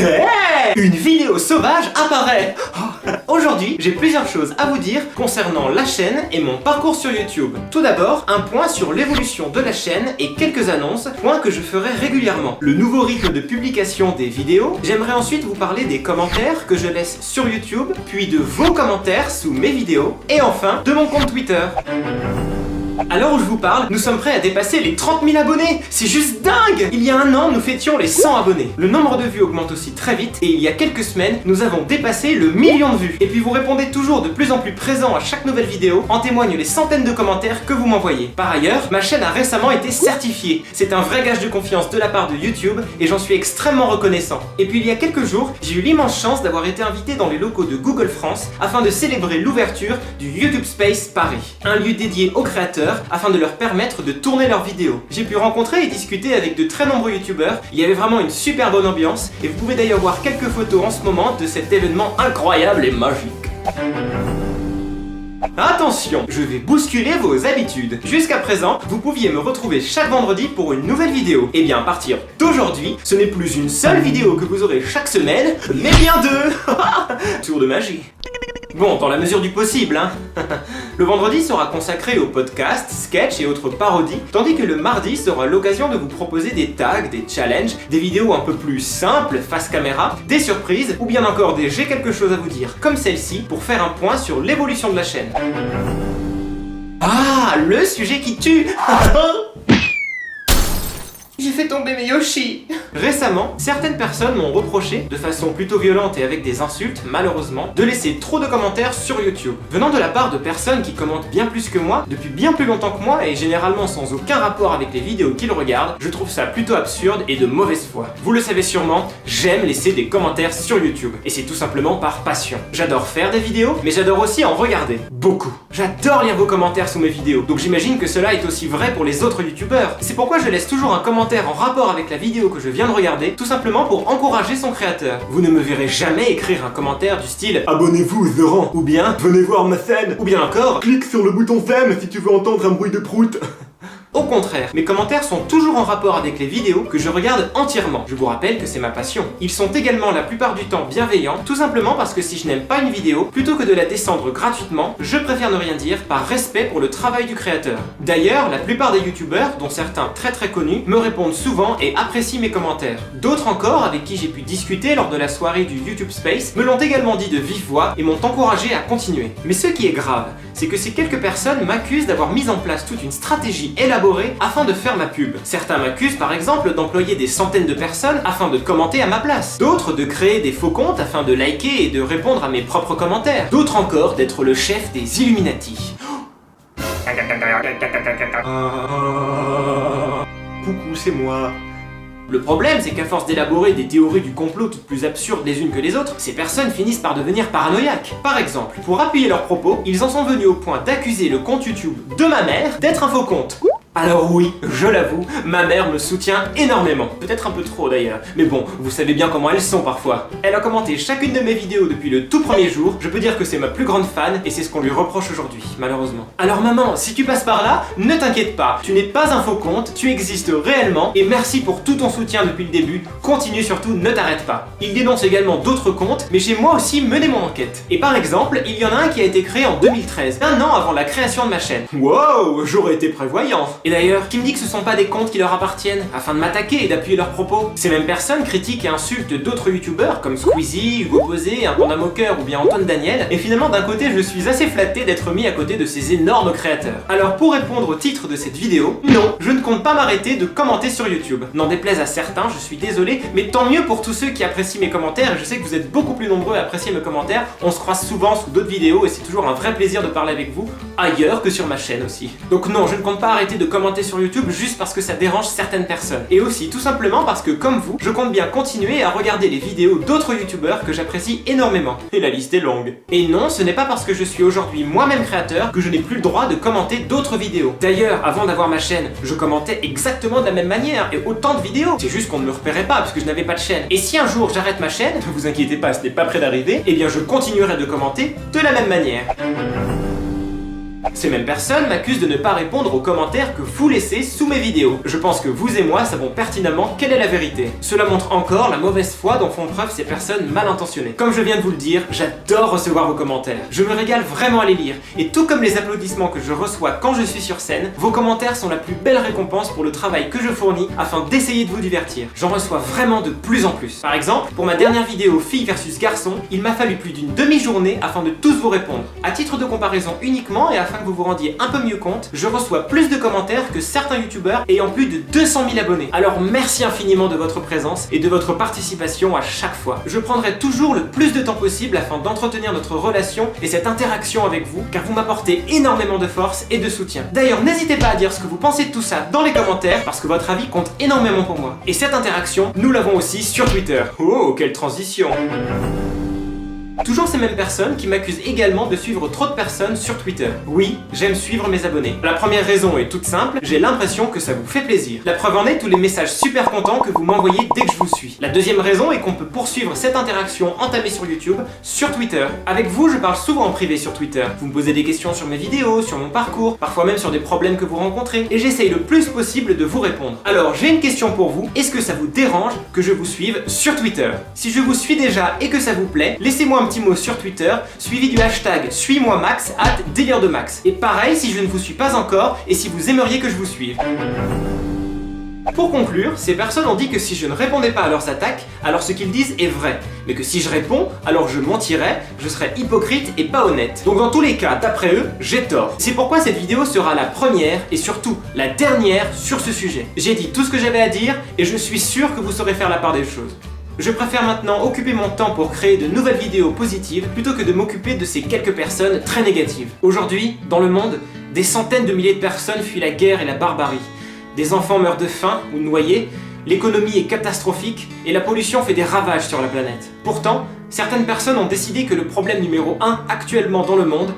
Hey, une vidéo sauvage apparaît. Aujourd'hui, j'ai plusieurs choses à vous dire concernant la chaîne et mon parcours sur YouTube. Tout d'abord, un point sur l'évolution de la chaîne et quelques annonces, point que je ferai régulièrement. Le nouveau rythme de publication des vidéos. J'aimerais ensuite vous parler des commentaires que je laisse sur YouTube, puis de vos commentaires sous mes vidéos, et enfin de mon compte Twitter. À l'heure où je vous parle, nous sommes prêts à dépasser les 30 000 abonnés. C'est juste dingue! Il y a un an, nous fêtions les 100 abonnés. Le nombre de vues augmente aussi très vite et il y a quelques semaines, nous avons dépassé le 1 million de vues. Et puis vous répondez toujours de plus en plus présent à chaque nouvelle vidéo, en témoignent les centaines de commentaires que vous m'envoyez. Par ailleurs, ma chaîne a récemment été certifiée. C'est un vrai gage de confiance de la part de YouTube et j'en suis extrêmement reconnaissant. Et puis il y a quelques jours, j'ai eu l'immense chance d'avoir été invité dans les locaux de Google France afin de célébrer l'ouverture du YouTube Space Paris, un lieu dédié aux créateurs afin de leur permettre de tourner leurs vidéos. J'ai pu rencontrer et discuter avec de très nombreux youtubeurs, il y avait vraiment une super bonne ambiance et vous pouvez d'ailleurs voir quelques photos en ce moment de cet événement incroyable et magique. Attention, je vais bousculer vos habitudes. Jusqu'à présent, vous pouviez me retrouver chaque vendredi pour une nouvelle vidéo. Et bien à partir d'aujourd'hui, ce n'est plus une seule vidéo que vous aurez chaque semaine, mais bien deux. Tour de magie. Bon, dans la mesure du possible, hein. Le vendredi sera consacré aux podcasts, sketchs et autres parodies, tandis que le mardi sera l'occasion de vous proposer des tags, des challenges, des vidéos un peu plus simples, face caméra, des surprises, ou bien encore des j'ai quelque chose à vous dire, comme celle-ci, pour faire un point sur l'évolution de la chaîne. Ah, le sujet qui tue. J'ai fait tomber mes Yoshi. Récemment, certaines personnes m'ont reproché, de façon plutôt violente et avec des insultes, malheureusement, de laisser trop de commentaires sur YouTube. Venant de la part de personnes qui commentent bien plus que moi, depuis bien plus longtemps que moi, et généralement sans aucun rapport avec les vidéos qu'ils regardent, je trouve ça plutôt absurde et de mauvaise foi. Vous le savez sûrement, j'aime laisser des commentaires sur YouTube. Et c'est tout simplement par passion. J'adore faire des vidéos, mais j'adore aussi en regarder. Beaucoup. J'adore lire vos commentaires sous mes vidéos, donc j'imagine que cela est aussi vrai pour les autres youtubeurs. C'est pourquoi je laisse toujours un commentaire en rapport avec la vidéo que je viens de regarder, tout simplement pour encourager son créateur. Vous ne me verrez jamais écrire un commentaire du style « Abonnez-vous, Zoran » ou bien « Venez voir ma scène » ou bien encore « Clique sur le bouton j'aime si tu veux entendre un bruit de prout ». Au contraire, mes commentaires sont toujours en rapport avec les vidéos que je regarde entièrement. Je vous rappelle que c'est ma passion. Ils sont également la plupart du temps bienveillants, tout simplement parce que si je n'aime pas une vidéo, plutôt que de la descendre gratuitement, je préfère ne rien dire par respect pour le travail du créateur. D'ailleurs, la plupart des youtubeurs, dont certains très connus, me répondent souvent et apprécient mes commentaires. D'autres encore, avec qui j'ai pu discuter lors de la soirée du YouTube Space, me l'ont également dit de vive voix et m'ont encouragé à continuer. Mais ce qui est grave, c'est que ces quelques personnes m'accusent d'avoir mis en place toute une stratégie élaborée afin de faire ma pub. Certains m'accusent par exemple d'employer des centaines de personnes afin de commenter à ma place. D'autres de créer des faux comptes afin de liker et de répondre à mes propres commentaires. D'autres encore d'être le chef des Illuminati. Coucou, c'est moi. Le problème, c'est qu'à force d'élaborer des théories du complot toutes plus absurdes les unes que les autres, ces personnes finissent par devenir paranoïaques. Par exemple, pour appuyer leurs propos, ils en sont venus au point d'accuser le compte YouTube de ma mère d'être un faux compte. Alors oui, je l'avoue, ma mère me soutient énormément. Peut-être un peu trop d'ailleurs. Mais bon, vous savez bien comment elles sont parfois. Elle a commenté chacune de mes vidéos depuis le tout premier jour. Je peux dire que c'est ma plus grande fan et c'est ce qu'on lui reproche aujourd'hui, malheureusement. Alors maman, si tu passes par là, ne t'inquiète pas. Tu n'es pas un faux compte, tu existes réellement et merci pour tout ton soutien depuis le début. Continue surtout, ne t'arrête pas. Il dénonce également d'autres comptes, mais j'ai moi aussi mené mon enquête. Et par exemple, il y en a un qui a été créé en 2013, un an avant la création de ma chaîne. Wow, j'aurais été prévoyant. Et d'ailleurs, qui me dit que ce sont pas des comptes qui leur appartiennent, afin de m'attaquer et d'appuyer leurs propos? Ces mêmes personnes critiquent et insultent d'autres youtubeurs comme Squeezie, Hugo Posé, un panda moqueur ou bien Antoine Daniel, et finalement d'un côté je suis assez flatté d'être mis à côté de ces énormes créateurs. Alors pour répondre au titre de cette vidéo, non, je ne compte pas m'arrêter de commenter sur YouTube. N'en déplaise à certains, je suis désolé, mais tant mieux pour tous ceux qui apprécient mes commentaires, et je sais que vous êtes beaucoup plus nombreux à apprécier mes commentaires, on se croise souvent sous d'autres vidéos et c'est toujours un vrai plaisir de parler avec vous, ailleurs que sur ma chaîne aussi. Donc non, je ne compte pas arrêter de commenter sur YouTube juste parce que ça dérange certaines personnes. Et aussi tout simplement parce que comme vous, je compte bien continuer à regarder les vidéos d'autres youtubeurs que j'apprécie énormément. Et la liste est longue. Et non, ce n'est pas parce que je suis aujourd'hui moi-même créateur que je n'ai plus le droit de commenter d'autres vidéos. D'ailleurs, avant d'avoir ma chaîne, je commentais exactement de la même manière et autant de vidéos. C'est juste qu'on ne me repérait pas parce que je n'avais pas de chaîne. Et si un jour j'arrête ma chaîne, ne vous inquiétez pas, ce n'est pas près d'arriver, eh bien je continuerai de commenter de la même manière. Ces mêmes personnes m'accusent de ne pas répondre aux commentaires que vous laissez sous mes vidéos. Je pense que vous et moi savons pertinemment quelle est la vérité. Cela montre encore la mauvaise foi dont font preuve ces personnes mal intentionnées. Comme je viens de vous le dire, j'adore recevoir vos commentaires. Je me régale vraiment à les lire, et tout comme les applaudissements que je reçois quand je suis sur scène, vos commentaires sont la plus belle récompense pour le travail que je fournis afin d'essayer de vous divertir. J'en reçois vraiment de plus en plus. Par exemple, pour ma dernière vidéo filles versus garçons, il m'a fallu plus d'une demi-journée afin de tous vous répondre. À titre de comparaison uniquement et afin que vous vous rendiez un peu mieux compte, je reçois plus de commentaires que certains youtubeurs ayant plus de 200 000 abonnés. Alors merci infiniment de votre présence et de votre participation à chaque fois. Je prendrai toujours le plus de temps possible afin d'entretenir notre relation et cette interaction avec vous, car vous m'apportez énormément de force et de soutien. D'ailleurs, n'hésitez pas à dire ce que vous pensez de tout ça dans les commentaires, parce que votre avis compte énormément pour moi. Et cette interaction, nous l'avons aussi sur Twitter. Oh, quelle transition! Toujours ces mêmes personnes qui m'accusent également de suivre trop de personnes sur Twitter. Oui, j'aime suivre mes abonnés. La première raison est toute simple, j'ai l'impression que ça vous fait plaisir. La preuve en est tous les messages super contents que vous m'envoyez dès que je vous suis. La deuxième raison est qu'on peut poursuivre cette interaction entamée sur YouTube, sur Twitter. Avec vous, je parle souvent en privé sur Twitter. Vous me posez des questions sur mes vidéos, sur mon parcours, parfois même sur des problèmes que vous rencontrez, et j'essaye le plus possible de vous répondre. Alors, j'ai une question pour vous, est-ce que ça vous dérange que je vous suive sur Twitter? Si je vous suis déjà et que ça vous plaît, laissez-moi un petit mot sur Twitter, suivi du hashtag suis-moi-max @délire-de-max. Et pareil si je ne vous suis pas encore et si vous aimeriez que je vous suive. Pour conclure, ces personnes ont dit que si je ne répondais pas à leurs attaques, alors ce qu'ils disent est vrai. Mais que si je réponds, alors je mentirais, je serais hypocrite et pas honnête. Donc dans tous les cas, d'après eux, j'ai tort. C'est pourquoi cette vidéo sera la première et surtout la dernière sur ce sujet. J'ai dit tout ce que j'avais à dire et je suis sûr que vous saurez faire la part des choses. Je préfère maintenant occuper mon temps pour créer de nouvelles vidéos positives plutôt que de m'occuper de ces quelques personnes très négatives. Aujourd'hui, dans le monde, des centaines de milliers de personnes fuient la guerre et la barbarie. Des enfants meurent de faim ou noyés, l'économie est catastrophique et la pollution fait des ravages sur la planète. Pourtant, certaines personnes ont décidé que le problème numéro 1 actuellement dans le monde,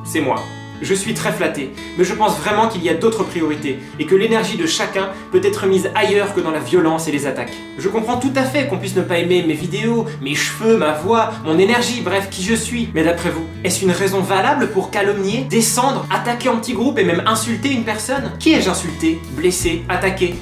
c'est moi. Je suis très flatté, mais je pense vraiment qu'il y a d'autres priorités et que l'énergie de chacun peut être mise ailleurs que dans la violence et les attaques. Je comprends tout à fait qu'on puisse ne pas aimer mes vidéos, mes cheveux, ma voix, mon énergie, bref, qui je suis. Mais d'après vous, est-ce une raison valable pour calomnier, descendre, attaquer en petits groupes et même insulter une personne? Qui ai-je insulté, blessé, attaqué?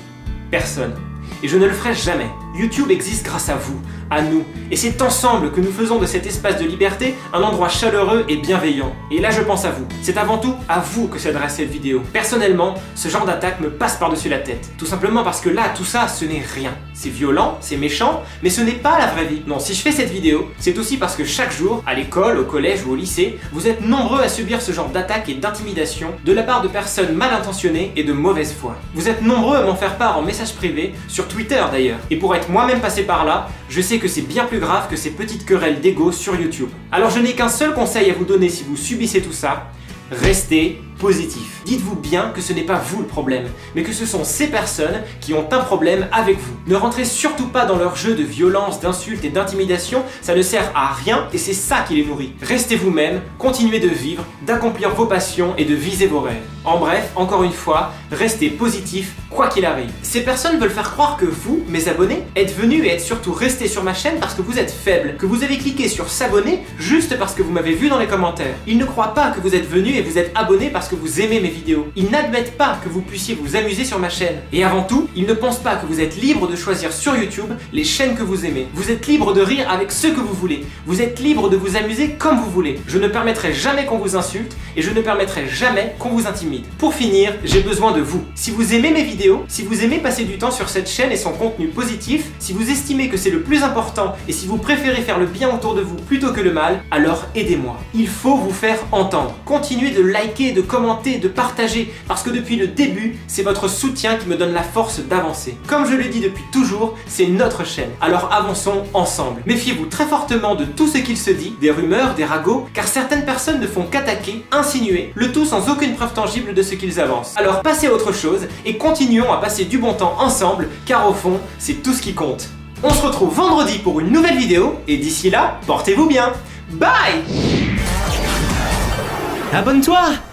Personne. Et je ne le ferai jamais. YouTube existe grâce à vous, à nous, et c'est ensemble que nous faisons de cet espace de liberté un endroit chaleureux et bienveillant. Et là je pense à vous, c'est avant tout à vous que s'adresse cette vidéo. Personnellement, ce genre d'attaque me passe par-dessus la tête. Tout simplement parce que là, tout ça, ce n'est rien. C'est violent, c'est méchant, mais ce n'est pas la vraie vie. Non, si je fais cette vidéo, c'est aussi parce que chaque jour, à l'école, au collège ou au lycée, vous êtes nombreux à subir ce genre d'attaque et d'intimidation de la part de personnes mal intentionnées et de mauvaise foi. Vous êtes nombreux à m'en faire part en message privé, sur Twitter d'ailleurs. Et pour être moi-même passé par là, je sais que c'est bien plus grave que ces petites querelles d'ego sur YouTube. Alors je n'ai qu'un seul conseil à vous donner si vous subissez tout ça, restez positif. Dites-vous bien que ce n'est pas vous le problème, mais que ce sont ces personnes qui ont un problème avec vous. Ne rentrez surtout pas dans leur jeu de violence, d'insultes et d'intimidation, ça ne sert à rien et c'est ça qui les nourrit. Restez vous-même, continuez de vivre, d'accomplir vos passions et de viser vos rêves. En bref, encore une fois, restez positif quoi qu'il arrive. Ces personnes veulent faire croire que vous, mes abonnés, êtes venus et êtes surtout restés sur ma chaîne parce que vous êtes faible, que vous avez cliqué sur s'abonner juste parce que vous m'avez vu dans les commentaires. Ils ne croient pas que vous êtes venus et vous êtes abonnés parce que vous aimez mes vidéos. Ils n'admettent pas que vous puissiez vous amuser sur ma chaîne. Et avant tout, ils ne pensent pas que vous êtes libre de choisir sur YouTube les chaînes que vous aimez. Vous êtes libre de rire avec ceux que vous voulez. Vous êtes libre de vous amuser comme vous voulez. Je ne permettrai jamais qu'on vous insulte et je ne permettrai jamais qu'on vous intimide. Pour finir, j'ai besoin de vous. Si vous aimez mes vidéos, si vous aimez passer du temps sur cette chaîne et son contenu positif, si vous estimez que c'est le plus important et si vous préférez faire le bien autour de vous plutôt que le mal, alors aidez-moi. Il faut vous faire entendre. Continuez de liker, de commenter, de partager, parce que depuis le début, c'est votre soutien qui me donne la force d'avancer. Comme je le dis depuis toujours, c'est notre chaîne. Alors avançons ensemble. Méfiez-vous très fortement de tout ce qu'il se dit, des rumeurs, des ragots, car certaines personnes ne font qu'attaquer, insinuer, le tout sans aucune preuve tangible de ce qu'ils avancent. Alors passez à autre chose et continuons à passer du bon temps ensemble, car au fond, c'est tout ce qui compte. On se retrouve vendredi pour une nouvelle vidéo, et d'ici là, portez-vous bien. Bye! Abonne-toi!